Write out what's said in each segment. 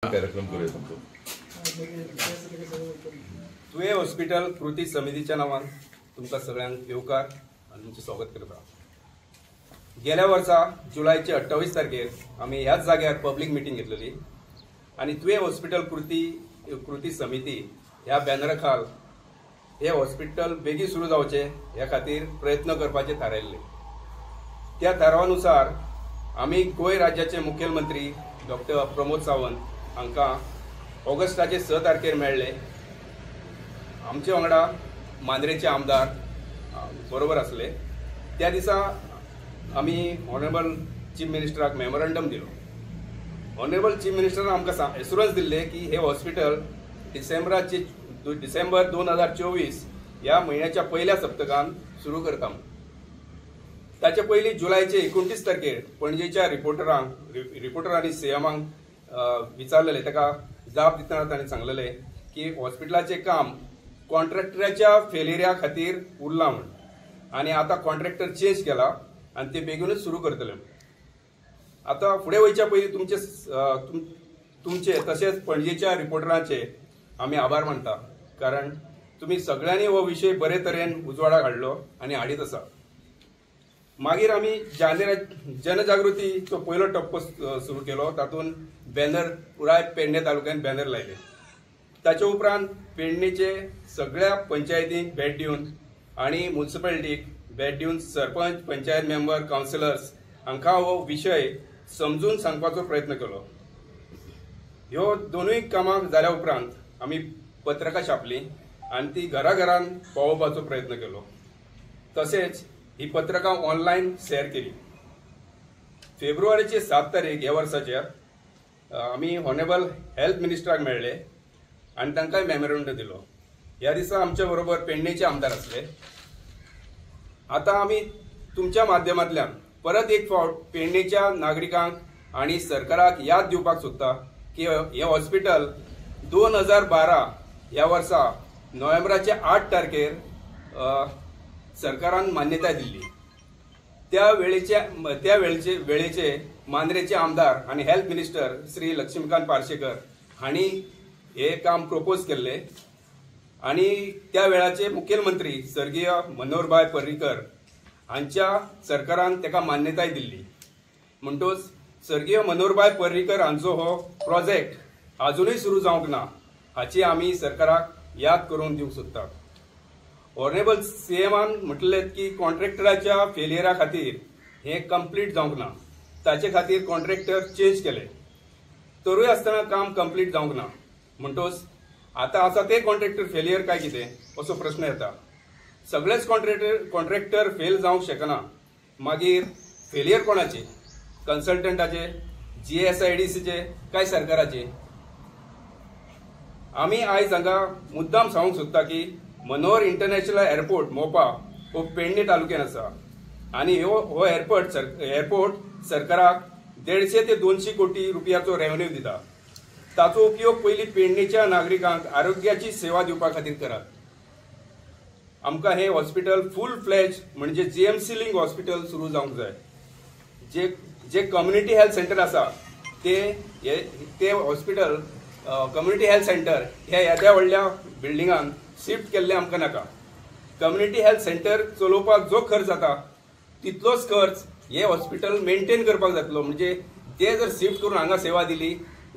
कार्यक्रम करूया तुमचो तुवें हॉस्पिटल कृती समितीच्या नावान तुमकां सगळ्यांक येवकार आनी तुमचें स्वागत करता। गेल्या वर्सा जुलयाचे 28 तारखेर आमी ह्याच जाग्यार पब्लीक मिटींग घेतलेली आनी तुवें हॉस्पिटल कृती समिती ह्या बॅनरा खाल हे हॉस्पिटल बेगीन सुरू जावचे ह्या खातीर प्रयत्न करपाचे थारायल्ले। त्या थारावानुसार आमी गोंय राज्याचे मुखेलमंत्री डॉक्टर प्रमोद सावंत हांकां ऑगस्टाचे 6 तारखेर मेळ्ळे। आमचे वांगडा मांद्रेचे आमदार बरोबर आसले। त्या दिसा आमी ऑनरेबल चीफ मिनिस्टराक मेमोरंडम दिलो। ऑनरेबल चीफ मिनिस्टरान आमकां एश्युरन्स दिल्ले की हे हॉस्पिटल डिसेंबर 2024 ह्या म्हयन्याच्या पहिल्या सप्तकान सुरू करता। ताचे पयलीं जुलयाचे 29 तारखेर पणजेच्या रिपोर्टरांनी सीएमांक विचारलेले, ताका जाप दितना ताणें सांगलेले की हॉस्पिटलाचें काम कॉन्ट्रॅक्टराच्या फेलियरा खातीर उरलां म्हण आनी आतां कॉन्ट्रॅक्टर चेंज केला आनी ते बेगीनूच सुरू करतले। आतां फुडें वयच्या पयलीं तुमचे तशेंच पणजेच्या रिपोर्टरांचे आमी आभार मानता, कारण तुमी सगळ्यांनी हो विशय बरे तरेन उजवाडाक हाडलो आनी हाडीत आसा। मागीर आमी जनजागृतीचो पयलो टप्पो सुरू केलो। तातूंत बॅनर पुराय पेडणे तालुक्यांत बॅनर लायले। ताचे उपरांत पेडणेचे सगळ्या पंचायतींक भेट दिवन आनी म्युनिसिपालिटीक भेट दिवन सरपंच, पंचायत मेंबर, कावन्सिलर्स हांकां हो विशय समजून सांगपाचो प्रयत्न केलो। ह्यो दोनूय कामां जाल्या उपरांत आमी पत्रकां छापलीं आनी ती घराघरांत पावोवपाचो प्रयत्न केलो। तशेंच ही पत्रकां ऑनलायन शेअर केली। फेब्रुवारीचे 7 तारीख ह्या वर्साच्या आमी ऑनरेबल हेल्थ मिनिस्टराक मेळ्ळे आनी तांकांय मेमोरंडम दिलो। ह्या दिसा आमचे बरोबर पेडणेचे आमदार आसले। आतां आमी तुमच्या माध्यमांतल्यान परत एक फावट पेडणेच्या नागरिकांक आनी सरकाराक याद दिवपाक सोदता की हे हॉस्पिटल 2012 ह्या वर्सा नोव्हेंबराचे 8 तारखेर सरकारान मान्यताय दिल्ली। त्या वेळेचे मांद्रेचे आमदार आनी हेल्थ मिनिस्टर श्री लक्ष्मीकांत पार्सेकर हांणी हे काम प्रपोज केल्ले आनी त्या वेळाचे मुखेलमंत्री सर्गीय मनोहरभाई पर्रीकर हांच्या सरकारान ताका मान्यताय दिल्ली। म्हणटच सर्गीय मनोहरभाई पर्रीकर हांचो हो प्रोजेक्ट अजूनय सुरू जावंक ना हाची आमी सरकाराक याद करून दिवंक सोदतात। ऑनरेबल सीएमान म्हटले की कॉन्ट्रॅक्टराच्या फेलियरा खातीर हे कंप्लीट जावंक ना, ताचे खातीर कॉन्ट्रॅक्टर चेंज केले, तरूय आसतना काम कंप्लीट जावंक ना। म्हणटच आतां आसा ते कॉन्ट्रॅक्टर फेलियर काय कितें असो प्रश्न येता। सगळेच कॉन्ट्रॅक्टर फेल जावंक शकना। मागीर फेलियर कोणाचे? कन्सल्टंटाचे, GSIDCचे काय सरकाराचे? आमी आयज हांगा मुद्दाम सांगूंक सोदता की मनोहर इंटरनॅशनल एअरपोर्ट मोपा हो पेडणे तालुक्यात आसा आनी हो एअरपोर्ट सरकाराक 150 ते 200 कोटी रुपयाचो रेव्हेन्यू दिता। ताचो उपयोग पयलीं पेडणेच्या नागरिकांक आरोग्याची सेवा दिवपा खातीर करात। आमकां हे हॉस्पिटल फूल फ्लेज म्हणजे GMC लिंक हॉस्पिटल सुरू जावंक जाय। जे कम्युनिटी हेल्थ सेंटर आसा ते हॉस्पिटल कम्युनिटी हेल्थ सेंटर ह्या येद्या व्हडल्या बिल्डिंगांत शिफ्ट केल्ले आमकां नाका। कम्युनिटी हेल्थ सेंटर चलोवपाक जो खर्च जाता तितलोच खर्च हे हॉस्पिटल मेंटेन करपाक जातलो। म्हणजे ते जर शिफ्ट करून हांगा सेवा दिली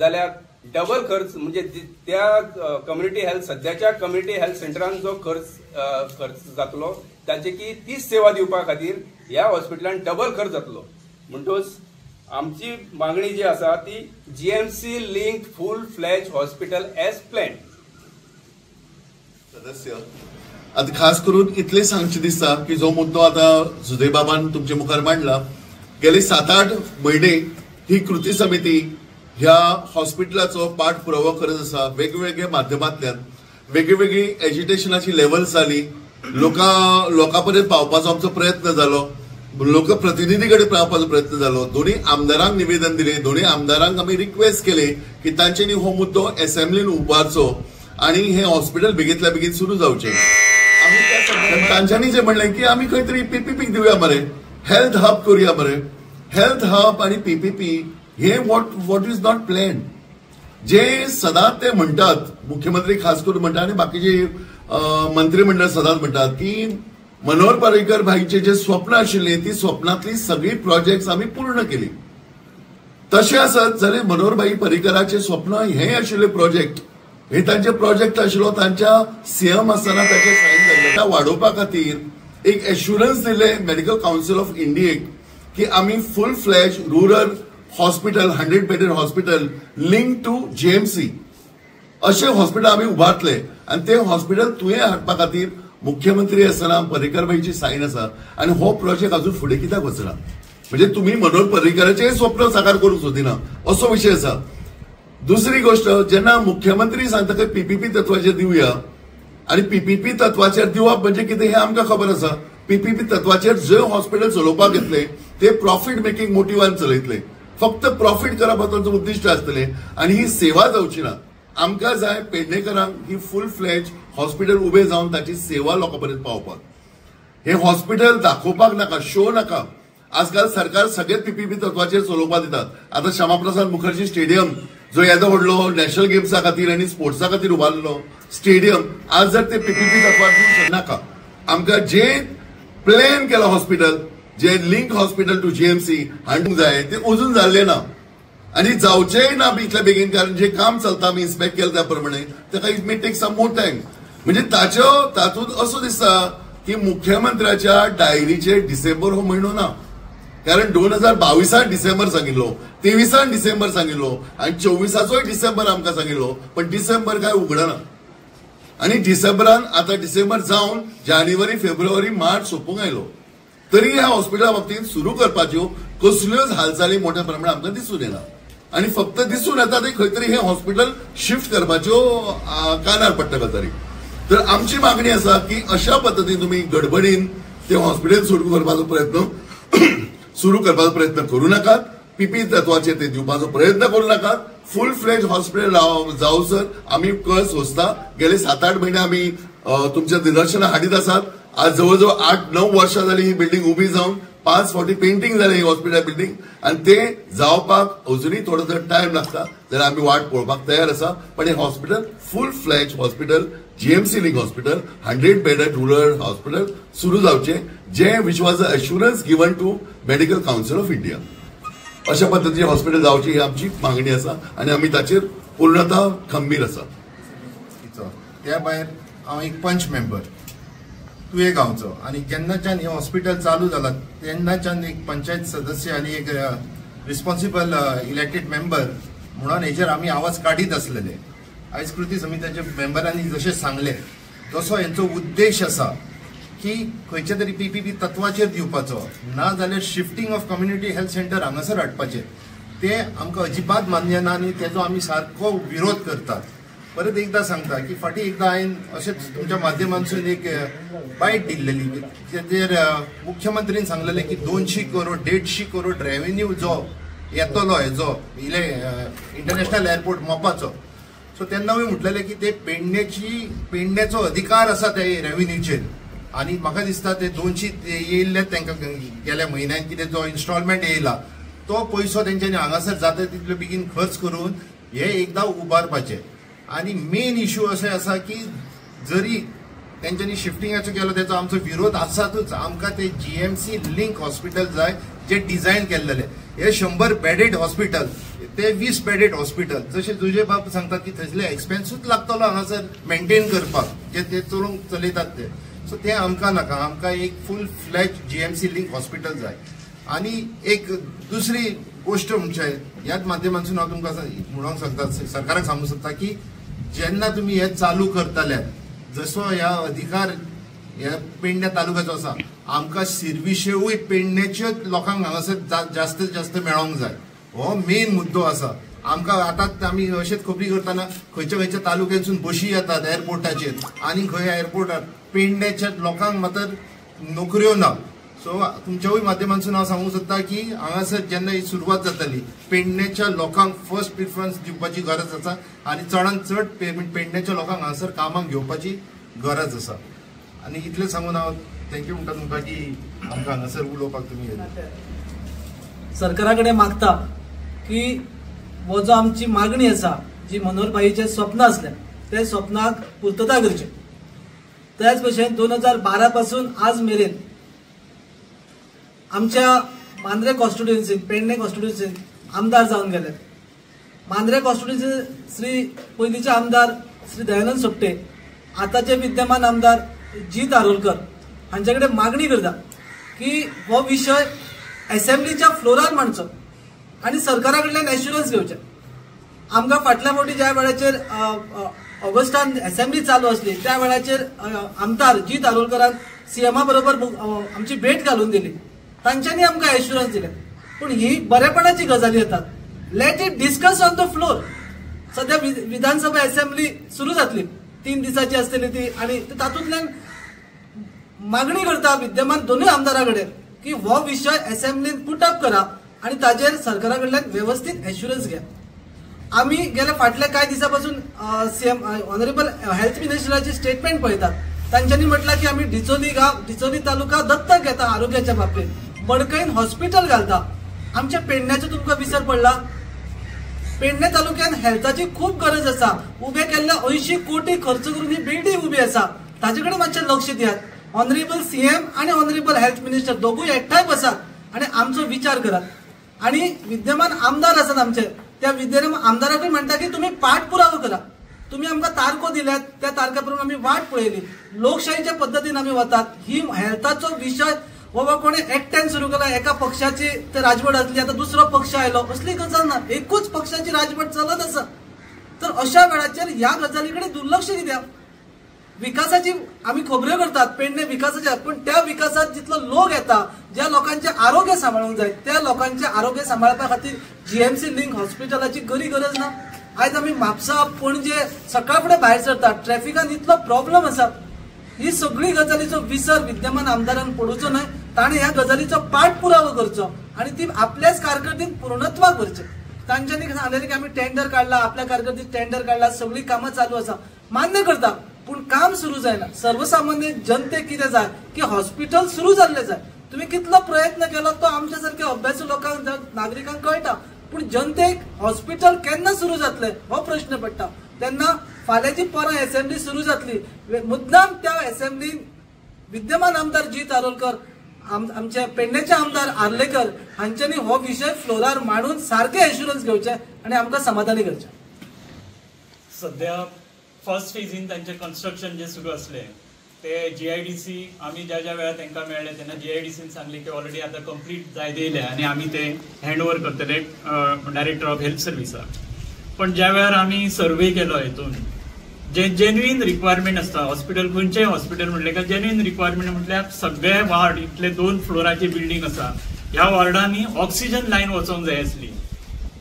जाल्यार डबल खर्च, म्हणजे त्या कम्युनिटी हेल्थ सद्याच्या कम्युनिटी हेल्थ सेंटरान जो खर्च जातलो ताचे की तीच सेवा दिवपा खातीर ह्या हॉस्पिटलान डबल खर्च जातलो। म्हणटच आमची मागणी जी आसा ती GMC लिंक फूल फ्लेज हॉस्पिटल एज प्लॅन। सदस्य आता खास करून इतले सांगचे दिसता की जो मुद्दो आता सुजय बाबान तुमच्या मुखार मांडला, गेले 7-8 महिने ही कृती समिती ह्या हॉस्पिटलाचो पाठपुरावो करत आसा। वेगवेगळ्या माध्यमांतल्यान वेगवेगळी एज्युटेशनाची लेवल्स जाली, लोकां पर्यंत पावपाचो आमचो प्रयत्न जालो, लोकप्रतिनिधी कडेन पावपाचो प्रयत्न जालो। दोन्ही आमदारांक निवेदन दिले, दोन्ही आमदारांक आमी रिक्वेस्ट केले की तांच्यांनी हो मुद्दो असेंब्लीन उबारचो आणि हे हॉस्पिटल बेगीतल्या बेगीन सुरू जावचे। आमी तांच्यांनी जे म्हणले की आमी खंय तरी PPP दिवया मरे, हेल्थ हब करूया मरे। हेल्थ हब आणि PPP हे what is not planned. जे सदांच ते म्हणतात, मुख्यमंत्री खास करून म्हणतात आणि बाकीचे मंत्रिमंडळ सदांच म्हणतात की मनोहर पर्रीकर भाईचे जे स्वप्न आशिल्ली ती स्वप्नातली सगळी प्रोजेक्ट्स आम्ही पूर्ण केली. तशें आसत जाल्यार मनोहर भाई पर्रीकराचे स्वप्न हे आशिल्ले प्रोजेक्ट, हे तांचे प्रोजेक्ट आशिल्लो तांच्या सीएम आसतना ताचे सायन जाल्ले वाडोवपा खातीर एक एश्युरन्स दिले मेडिकल काउन्सिल ऑफ इंडियेक की आम्ही full flash rural hospital 100 bedded hospital link to GMC असे हॉस्पिटल आम्ही उभारतले आणि ते हॉस्पिटल तुवें हाडपा खातीर मुख्यमंत्री आसतना पर्रीकर भाईची सायन आसा आणि हो प्रोजेक्ट अजून फुडें कित्याक वचना. म्हणजे तुम्ही मनोहर पर्रीकराचे स्वप्न साकार करूंक सोदिना असो विषय आसा. दुसरी गोष्ट, जेन्ना मुख्यमंत्री सांगता की पीपीपी तत्वाचेर दिवया आणि पीपीपी तत्वाचेर दिवप म्हणजे कितें हे आमकां खबर आसा. पीपीपी तत्वाचेर जे हॉस्पिटल चलोवपाक घेतले ते प्रॉफिट मेकिंग मोटिवान चलयतले, फक्त प्रॉफिट करप हाचो उद्दिश्ट आसतले आणि ही सेवा जावची ना. आमकां जाय पेडणेकरांक ही फुल फ्लॅज हॉस्पिटल उभे जावन ताची सेवा लोकांपर्यंत पावपाक. हे हॉस्पिटल दाखोवपाक नाका, शो नाका. आजकाल सरकार सगळेच पीपीपी तत्वाचेर चलोवपाक दितात. आता श्यामाप्रसाद मुखर्जी स्टेडियम जो येदो व्हडलो नॅशनल गेम्सा खातीर आनी स्पोर्ट्सा खातीर उबारलो स्टेडियम आज जर ते पीपीपी तत्वार दिवंक नाका. आमकां जे प्लॅन केला हॉस्पिटल, जे लिंक हॉस्पिटल टू जीएमसी हाडूंक जाय ते अजून जाल्ले ना आणि जावचेय ना इतल्या बेगीन, कारण जे काम चलता आमी इन्स्पेक्ट केलं त्या प्रमाणे ताका it may take some more time. म्हणजे तातूंत असो दिसता की मुख्यमंत्र्याच्या डायरीचे डिसेंबर हो म्हयनो ना, कारण 2022 डिसेंबर सांगिल्लो, 23 डिसेंबर सांगिल्लो आणि 24 डिसेंबर आमकां सांगिल्लो, पण डिसेंबर काय उगडना. आणि डिसेंबरान आता डिसेंबर जावन जानेवारी फेब्रुवारी मार्च सोंपूंक आयलो तरी ह्या हॉस्पिटला बाबतीत सुरू करपाच्यो कसल्योच हालचाली मोठ्या प्रमाणात आमकां दिसून येना. आणि फक्त दिसून येता ते खंय तरी हे हॉस्पिटल शिफ्ट करपाच्यो कानार पडटा गजाली. तर आमची मागणी आसा की अशा पद्दतीन तुम्ही गडबडीन ते हॉस्पिटल सुरू करपाचो प्रयत्न करू नाकात. पीपी तत्वाचेर ते दिवपाचो प्रयत्न करू नाकात. फुल फ्लेज हॉस्पिटल जावसर आम्ही कळ सोंसता. गेले 7-8 महिने आम्ही तुमच्या निदर्शनां हाडीत आसात. आज जवळजवळ 8-9 वर्षां जाली ही बिल्डिंग उभी जावन 5 फावटी पेंटिंग जालें ही हॉस्पिटल बिल्डिंग आणि ते जावपाक अजूनही थोडो जर टायम लागता जाल्यार आमी वाट पळोवपाक तयार आसा. पण हे hospital full fledged hospital GMC link hospital 100 bedded rural hospital सुरू जावचे, जे which was a assurance given to Medical Council of India. अशा पद्दतीचे हॉस्पिटल जावची ही आमची मागणी आसा आणि आमी ताचेर पूर्णतः खंबीर आसा. त्या भायर हांव एक पंच मेंबर तुये गांवचो आणि जेन्नाच्यान हे हॉस्पिटल चालू जाला तेन्नाच्यान एक पंचायत सदस्य आणि एक रिस्पॉन्सिबल इलेक्टेड मेंबर म्हणून हेचेर आमी आवाज काडीत आसलेले. आयज कृती समितीच्या मेंबरांनी जशें सांगले तसो हेंचो उद्देश आसा की खंयच्या तरी पीपीपी तत्वाचेर दिवपाचो ना जाल्यार shifting of community health centre हांगासर हाडपाचें. ते आमकां अजिबात मान्य ना आणि तेजो आमी सारको विरोध करतात. परत एकदा सांगता की फाटी एकदा हांवें अशेंच तुमच्या माध्यमांतसून एक बायट दिल्लेली तेजेर मुख्यमंत्रीन सांगलेले की 200 करोड 150 करोड रेव्हेन्यू जो येतलो हेजो इंटरनॅशनल एअरपोर्ट मोपाचो. सो तेन्ना हांवें म्हटलेलें की ते पेडण्याचो अधिकार आसा ते रेव्हेन्यूचेर आणि म्हाका दिसता ते 200 येयल्ले तांकां गेल्या म्हयन्यान कितें जो इन्स्टॉलमेंट येयला तो पयसो तेंच्यांनी हांगासर जाता तितले बेगीन खर्च करून हे एकदां उबारपाचें. आणि मेन इश्यू अशें आसा की जरी तेंच्यांनी शिफ्टिंगाचो केलो तेचो आमचो विरोध आसातूच. आमकां ते जीएमसी लिंक हॉस्पिटल जाय जे डिझायन केल्लेले. हे 100 बेडेड हॉस्पिटल ते 20 बेडेड हॉस्पिटल जशें तुजे बाब सांगतात की थंयसले एक्सपेन्सूच लागतलो हांगासर मेंटेन करपाक जे ते चलयतात ते. सो ते आमकां नाका. आमकां एक फुल फ्लॅज जीएमसी लिंक हॉस्पिटल जाय. आणि एक दुसरी गोष्ट म्हणजे ह्याच माध्यमांतून हांव तुमकां म्हणूंक शकता सरकाराक सांगूंक शकता की जेन्ना तुमी हे चालू करतले जसो ह्या अधिकार ह्या पेडण्या तालुक्याचो आसा आमकां सिरविशेवूय पेडण्याच्या लोकांक हांगासर जास्तीत जास्त मेळोंक जाय. हो मेन मुद्दो आसा. आमकां आतां आमी अशेंच खबरी करतना खंयच्या खंयच्या तालुक्यांसून बशी येतात एअरपोर्टाचेर आणि खंय एअरपोर्टार पेडण्याच्या लोकांक मात्र नोकऱ्यो ना. सो तुमच्याय माध्यमांतून हांव सांगूंक सोदता की हांगासर जेन्ना ही सुरवात जातली पेडण्याच्या लोकांक फर्स्ट प्रिफरन्स दिवपाची गरज आसा आणि चडांत चड पेडण्याच्या लोकांक हांगासर कामाक घेवपाची गरज आसा. आणि इतलें सांगून हांव थँक्यू म्हणटा तुमकां की आमकां हांगासर उलोवपाक तुमी येयले. सरकारा कडेन मागता की हो जो आमची मागणी आसा जी मनोहरबाईचें स्वप्न आसलें ते स्वप्नाक पूर्तता करची। त्याच भशेन 2012 पासून आज मेरेन आमच्या मांद्रे कॉन्स्टिट्युएन्सीन पेडणे कॉन्स्टिट्युएन्सीन आमदार जावन गेले। मांद्रे कॉन्स्टिट्युएन्सी पयलींचे आमदार श्री दयानंद सोपटे, आताचे विद्यमान आमदार जी तारोलकर हांचे कडेन मागणी करता की हो विशय असेंब्लीच्या फ्लोरार मांडचो आनी सरकारा कडल्यान एश्युरन्स घेवचे। आमकां फाटल्या फावटी ज्या वेळाचेर ऑगस्टान असेंब्ली चालू असली त्या वेळाचेर आमदार जी तारोलकरान सीएमा बरोबर आमची भेट घालून दिली, तांच्यांनी आमकां एश्युरन्स दिले। पूण ही बरेपणाची गजाली येतात, let it discuss on the floor. सध्या विधानसभा असेंब्ली सुरू जातली 3 दिसाची आसतली ती, आनी तातूंतल्यान मागणी करता विद्यमान दोनूय आमदारां कडेन की हो विशय असेंब्लीन पुट अप करा आनी ताजेर सरकारा कडल्यान व्यवस्थित एश्युरन्स घ्या। आम्ही गेल्या फाटल्या कांय दिसा पासून सीएम ऑनरेबल हेल्थ मिनिस्टराची स्टेटमेंट पळयतात। तांच्यांनी म्हटलां की आम्ही डिचोली तालुका दत्तक घेता आरोग्याच्या बाबतीत, मडकईन हॉस्पिटल घालता। आमच्या पेडण्याचो तुमकां विसर पडला? पेडणे तालुक्यात हेल्थाची खूप गरज आसा। उबे केल्ल्या 80 कोटी खर्च करून ही बिल्डींग उबी आसा, ताजे कडेन मातशें लक्ष दियात। ऑनरेबल सीएम आणि ऑनरेबल हेल्थ मिनिस्टर दोगूय एकठांय बसात आणि आमचो विचार करात। आणि विद्यमान आमदार आसात आमचे, त्या विद्यमान आमदाराकडे म्हणता की तुम्ही पाठपुरावो करा, तुम्ही आमकां तारखो दिल्यात त्या तारखे प्रमाणे आम्ही वाट पळयली, लोकशाहीच्या पद्धतीन आम्ही वतात। ही हेल्थाचो विषय बाबा कोणी एकट्यान सुरू केला, एका पक्षाची ते राजवट आसली, आता दुसरो पक्ष आयलो, असली गजाल ना, एकूच पक्षाची राजवट चलत आसा। तर अशा वेळाचेर ह्या गजालीकडे दुर्लक्ष कित्याक? विकासाची आम्ही खबऱ्यो करतात पेडणे विकासाच्या, पण त्या विकासात जितलो लोक येता, ज्या लोकांचे आरोग्य सांबाळूंक जाय त्या लोकांचे आरोग्य सांबाळपा खातीर जीएमसी लिंक हॉस्पिटलाची गरज ना। आज आम्ही म्हापसा पणजे सकाळ फुडें भायर सरतात, ट्रॅफिकान इतलो प्रॉब्लेम आसा। ही सगळी गजालीचो विसर विद्यमान आमदारान पडूचो न्हय, ताणें ह्या गजालीचो पाठपुरावो करचो आणि ती आपल्याच कारकिर्दीत पूर्णत्वाक करचे। तांच्यांनी सांगलेलें की आम्ही टेंडर काढला, आपल्या कारकिर्दीत टेंडर काढला, सगळी कामां चालू आसा, मान्य करता, पण काम सुरू जायना। सर्वसामान्य जनतेक कितें जाय की हॉस्पिटल सुरू जाल्ले जाय। तुम्ही कितलो प्रयत्न केलो तो आमच्या सारख्या अभ्यासू लोकांक नागरिकांक कळटा, पण जनतेक हॉस्पिटल केन्ना सुरू जातले हो प्रश्न पडटा। तेन्ना फाल्यांची परां असेंब्ली सुरू जातली, मुद्दाम त्या असेंब्लीन विद्यमान आमदार जी तारोलकर, आमचे पेडणेचे आमदार आर्लेकर हांच्यांनी हो विषय फ्लोरार मांडून सारखे एश्युरन्स घेवचे आणि आमकां समाधानी करचे। सध्या फर्स्ट फेजीन तांचे कन्स्ट्रक्शन जे सुरू असले ते जीआयडीसी आम्ही ज्या ज्या वेळा तांकां मेळ्ळे तेन्ना जीआयडीसीन सांगले की ऑलरेडी आता कंप्लीट जाय येयले आणि आम्ही ते हँड ओव्हर करतले डायरेक्टर ऑफ हेल्थ सर्विसाक। पण ज्या वेळार आम्ही सर्वे केलो हेतून जे जेन्युइन रिक्वायरमेंट असता, हॉस्पिटल खंयचेंय हॉस्पिटल म्हटलें काय जेन्युइन रिक्वायरमेंट म्हटल्यार सगळे वार्ड इतले 2 फ्लोराची बिल्डींग आसा, ह्या वार्डांनी ऑक्सिजन लायन वचोंक जाय आसली।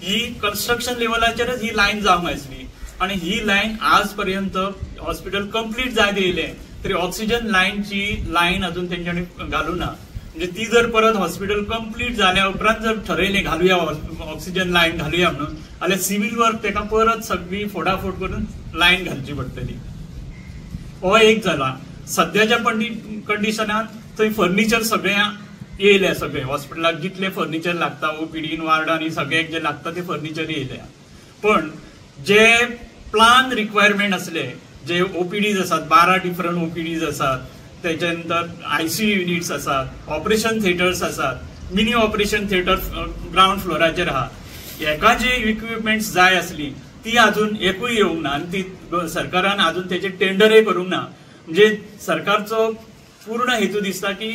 ही कन्स्ट्रक्शन लेवलाचेरच ही लायन जावंक आसली आणि ही लायन आज पर्यंत हॉस्पिटल कंप्लीट जाय येयले तरी ऑक्सिजन लायनची लायन अजून तेंच्यांनी घालूना। म्हणजे ती जर परत हॉस्पिटल कंप्लीट जाल्या उपरांत जर ठरयलें घालुया ऑक्सिजन लायन घालुया म्हणून, जाल्यार सिव्हिल वर्क तेका परत सगळी फोडाफोड करून लायन घालची पडटली। हो एक जाला। सध्याच्या कंडिशनात थंय फर्निचर सगळें येयले, सगळे हॉस्पिटलाक जितले फर्निचर लागता ओपीडीन वार्डांनी सगळ्याक जे लागता ते फर्निचर येयले। पण जे प्लान रिक्वायरमेंट असले, जे ओपीडीज आसात 12 डिफरंट ओपीडीज आसात, त्याच्यानंतर आयसीयू युनिट्स आसात, ऑपरेशन थिएटर्स आसात, मिनी ऑपरेशन थिएटर ग्राउंड फ्लोराचेर आहा, हेका जे इक्विपमेंट्स जाय आसली ती अजून एकूय येवंक ना आणि ती सरकारान अजून त्याचे टेंडरय करूंक ना। म्हणजे सरकारचो पूर्ण हेतू दिसता की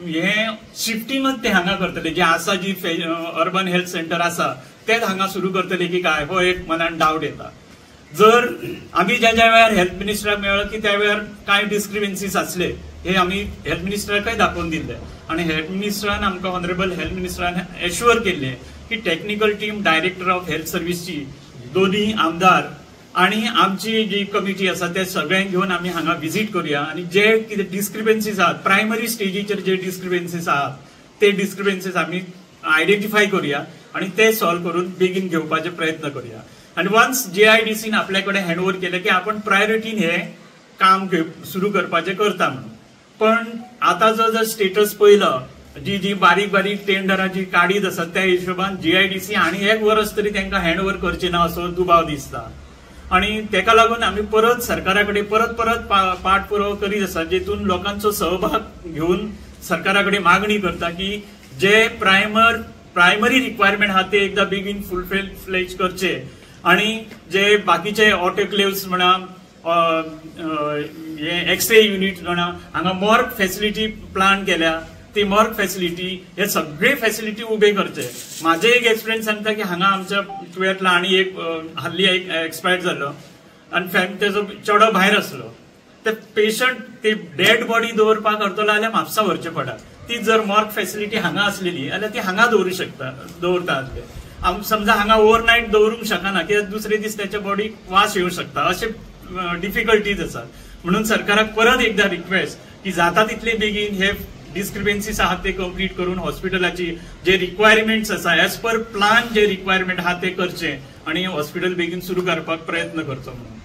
हे शिफ्टिंगच ते हांगा करतले, जे आसा जी अर्बन हेल्थ सेंटर आसा तेच हांगा सुरू करतले की काय, हो एक मनान डाऊट येता। जर आम्ही ज्या ज्या वेळार हेल्थ मिनिस्टराक मेळ्ळो की त्या वेळार काय डिस्क्रिपन्सीज असले हे आम्ही हेल्थ मिनिस्टराकय दाखोवन दिले आणि हेल्थ मिनिस्टरान आमकां ऑनरेबल हेल्थ मिनिस्टरान एश्युअर केले की technical team director of health सर्व्हिसची दोन्ही आमदार आणि आमची जी कमिटी आसा ते सगळ्यांक घेऊन आम्ही हांगा विजीट करूया आणि जे कितें डिस्क्रिपन्सीज आहात प्रायमरी स्टेजीचेर जे डिस्क्रिपन्सीज आहात ते डिस्क्रिपन्सीज आम्ही आयडेंटिफाय करूया आणि ते सॉल्व करून बेगीन घेवपाचे प्रयत्न करूया। आणि वन्स जीआयडीसीन आपल्याकडे हँडओव्हर केले की आपण प्रायोरिटीन हे काम सुरू करपाचे करता म्हणून। पण आता जर स्टेटस पळयलो जी जी बारीक बारीक टेंडराची काडीत आसात त्या हिशोबान GIDC आनी 1 वर्स तरी तांकां हँडओव्हर करचे ना असो दुबाव दिसता. आणि ताका लागून आमी परत सरकारा कडेन परत पाठपुरावो करीत आसा, जेतून लोकांचो सहभाग घेऊन सरकारा कडेन मागणी करता की जे प्रायमरी रिक्वायरमेंट आहा ते एकदा बेगीन फुलफिल करचे आणि जे बाकीचे ऑटोक्लेव्स म्हणा एक्सरे युनिट म्हणा हांगा मॉर्ग फॅसिलिटी प्लान केल्या, ती मॉर्ग फॅसिलिटी हे सगळे फॅसिलिटी उभे करचे. माझे एक एक्सपिरियन्स सांगता की हांगा आमच्या तुवेंतला आनी एक हल्ली एक एक्सपायर जाल्लो आनी तेजो चेडो भायर आसलो. ते पेशंट ते डेड बॉडी दवरपाक करतलो जाल्यार म्हापसा व्हरचे पडटा. ती जर मॉर्ग फॅसिलिटी हांगा आसलेली जाल्यार ती हांगा दवरतात. समजा हांगा ओव्हरनायट दवरूंक शकना कित्याक दुसरे दीस त्याच्या बॉडीक वास येवंक शकता, अशे डिफिकल्टीज आसात. म्हणून सरकाराक परत एकदा रिक्वेस्ट की जाता तितले बेगीन हे डिस्क्रिपन्सीज आहात ते कंप्लीट करून हॉस्पिटलाची जे रिक्वायरमेंट्स आसा एज पर प्लान जे रिक्वायरमेंट आहात ते करचे आणि हॉस्पिटल बेगीन सुरू करपाक प्रयत्न करचो म्हणून.